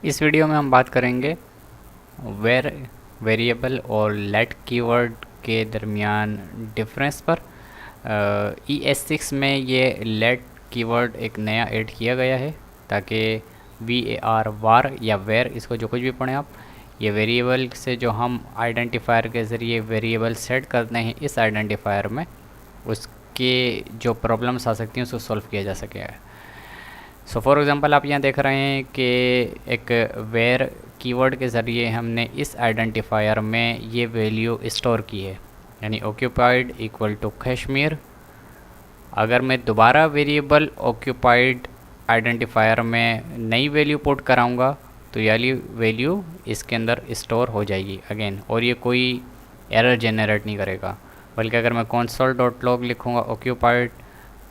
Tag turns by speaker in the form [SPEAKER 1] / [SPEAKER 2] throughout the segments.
[SPEAKER 1] इस वीडियो में हम बात करेंगे वेर वेरिएबल और लेट कीवर्ड के दरमियान डिफरेंस पर। ES6 में ये लेट कीवर्ड एक नया ऐड किया गया है ताकि VAR वार या वेर, इसको जो कुछ भी पढ़ें आप, ये वेरिएबल से जो हम आइडेंटिफायर के ज़रिए वेरिएबल सेट करते हैं इस आइडेंटिफायर में, उसके जो प्रॉब्लम्स आ सकती हैं उसको सॉल्व किया जा सकेगा। सो फॉर एग्ज़ाम्पल आप यहाँ देख रहे हैं कि एक वेर कीवर्ड के ज़रिए हमने इस आइडेंटिफायर में ये वैल्यू स्टोर की है, यानी ऑक्यूपाइड इक्वल टू कश्मीर। अगर मैं दोबारा वेरिएबल ऑक्यूपाइड आइडेंटिफायर में नई वैल्यू पुट कराऊंगा तो ये वैल्यू इसके अंदर स्टोर हो जाएगी अगेन, और ये कोई एरर जनरेट नहीं करेगा। बल्कि अगर मैं console.log लिखूँगा ऑक्यूपाइड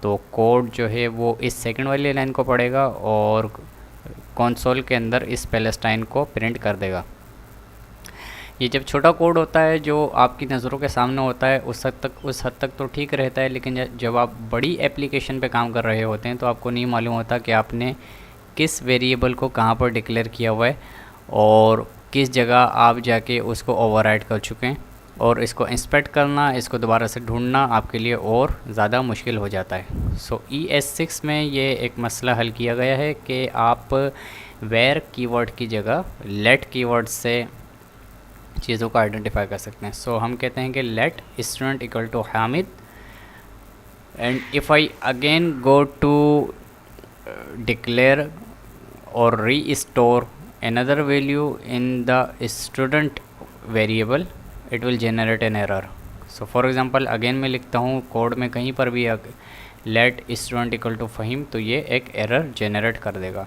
[SPEAKER 1] तो कोड जो है वो इस सेकंड वाली लाइन को पढ़ेगा और कंसोल के अंदर इस पैलेस्टाइन को प्रिंट कर देगा। ये जब छोटा कोड होता है जो आपकी नज़रों के सामने होता है उस हद तक तो ठीक रहता है, लेकिन जब आप बड़ी एप्लीकेशन पे काम कर रहे होते हैं तो आपको नहीं मालूम होता कि आपने किस वेरिएबल को कहाँ पर डिक्लेयर किया हुआ है और किस जगह आप जाके उसको ओवरराइड कर चुके हैं, और इसको इंस्पेक्ट करना, इसको दोबारा से ढूंढना आपके लिए और ज़्यादा मुश्किल हो जाता है। सो ES6 में ये एक मसला हल किया गया है कि आप वेर कीवर्ड की जगह लेट कीवर्ड से चीज़ों को आइडेंटिफाई कर सकते हैं। सो हम कहते हैं कि let student equal to Hamid, and if I again go to declare और restore another value in the student variable, it will generate an error. So for example again मैं लिखता हूँ कोड में कहीं पर भी let student equal to Fahim, तो ये एक एरर जनरेट कर देगा,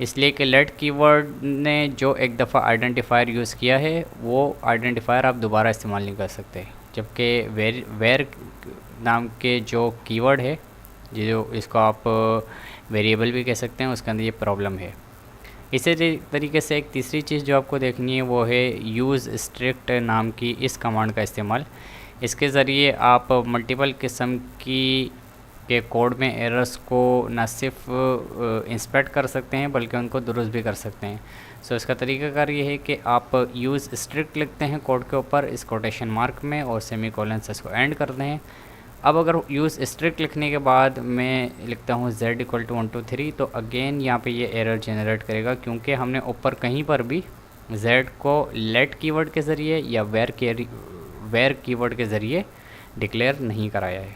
[SPEAKER 1] इसलिए कि लेट कीवर्ड ने जो एक दफ़ा आइडेंटिफायर यूज़ किया है वो आइडेंटिफायर आप दोबारा इस्तेमाल नहीं कर सकते। जबकि वेर नाम के जो कीवर्ड है, जो इसको आप वेरिएबल भी कह सकते हैं, उसके अंदर ये प्रॉब्लम है। इसी तरीके से एक तीसरी चीज़ जो आपको देखनी है वो है यूज़ स्ट्रिक्ट नाम की इस कमांड का इस्तेमाल। इसके ज़रिए आप मल्टीपल किस्म के कोड में एरर्स को न सिर्फ इंस्पेक्ट कर सकते हैं बल्कि उनको दुरुस्त भी कर सकते हैं। सो इसका तरीक़ाकार ये है कि आप यूज़ स्ट्रिक्ट लिखते हैं कोड के ऊपर इस कोटेशन मार्क में और सेमीकोलन से इसको एंड करते हैं। अब अगर यूज़ स्ट्रिक्ट लिखने के बाद मैं लिखता हूँ z इक्वल टू 1 2 3, तो अगेन यहाँ पे ये एरर जनरेट करेगा क्योंकि हमने ऊपर कहीं पर भी z को लेट कीवर्ड के ज़रिए या वेर कीवर्ड के ज़रिए डिक्लेयर नहीं कराया है।